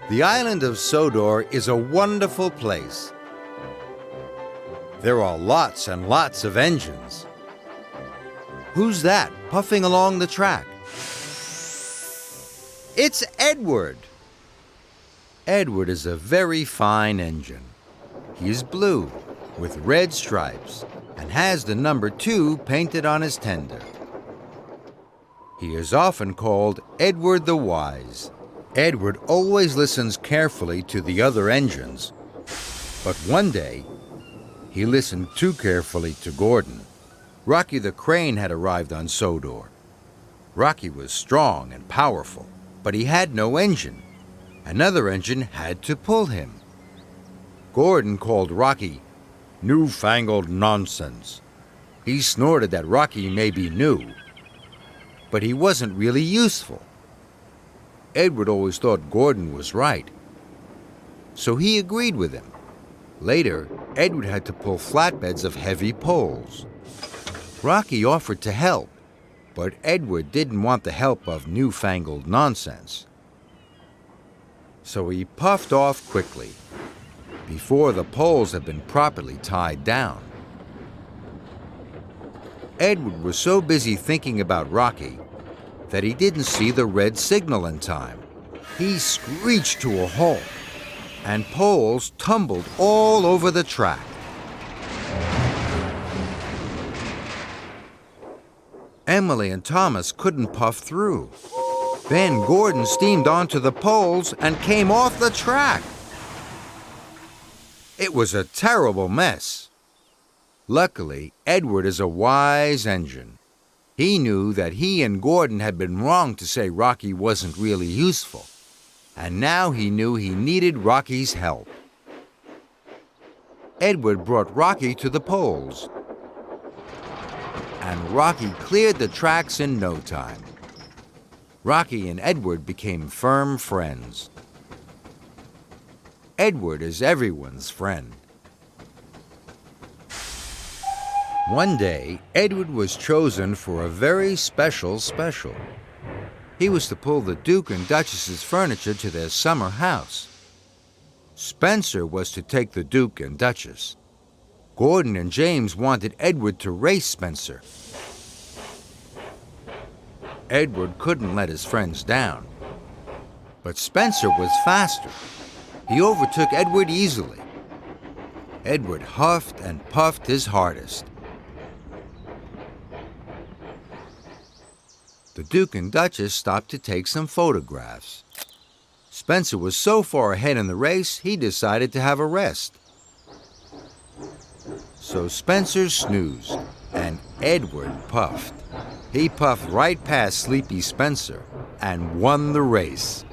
The island of Sodor is a wonderful place. There are lots and lots of engines. Who's that puffing along the track? It's Edward. Edward is a very fine engine. He is blue with red stripes and has the number 2 painted on his tender. He is often called Edward the Wise. Edward always listens carefully to the other engines, but one day he listened too carefully to Gordon. Rocky the Crane had arrived on Sodor. Rocky was strong and powerful, but he had no engine. Another engine had to pull him. Gordon called Rocky newfangled nonsense. He snorted that Rocky may be new, but he wasn't really useful. Edward always thought Gordon was right, so he agreed with him. Later, Edward had to pull flatbeds of heavy poles. Rocky offered to help, but Edward didn't want the help of newfangled nonsense. So he puffed off quickly, before the poles had been properly tied down. Edward was so busy thinking about Rocky that he didn't see the red signal in time. He screeched to a halt, and poles tumbled all over the track. Emily and Thomas couldn't puff through. Then Gordon steamed onto the poles and came off the track. It was a terrible mess. Luckily, Edward is a wise engine. He knew that he and Gordon had been wrong to say Rocky wasn't really useful, and now he knew he needed Rocky's help. Edward brought Rocky to the poles, and Rocky cleared the tracks in no time. Rocky and Edward became firm friends. Edward is everyone's friend. One day, Edward was chosen for a very special. He was to pull the Duke and Duchess's furniture to their summer house. Spencer was to take the Duke and Duchess. Gordon and James wanted Edward to race Spencer. Edward couldn't let his friends down, but Spencer was faster. He overtook Edward easily. Edward huffed and puffed his hardest. The Duke and Duchess stopped to take some photographs. Spencer was so far ahead in the race, he decided to have a rest. So Spencer snoozed, and Edward puffed. He puffed right past Sleepy Spencer and won the race.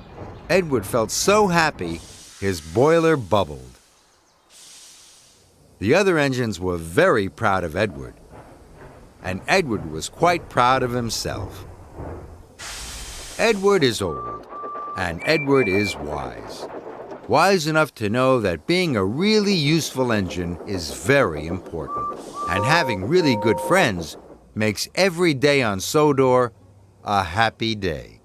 Edward felt so happy, his boiler bubbled. The other engines were very proud of Edward, and Edward was quite proud of himself. Edward is old, and Edward is wise. Wise enough to know that being a really useful engine is very important, and having really good friends makes every day on Sodor a happy day.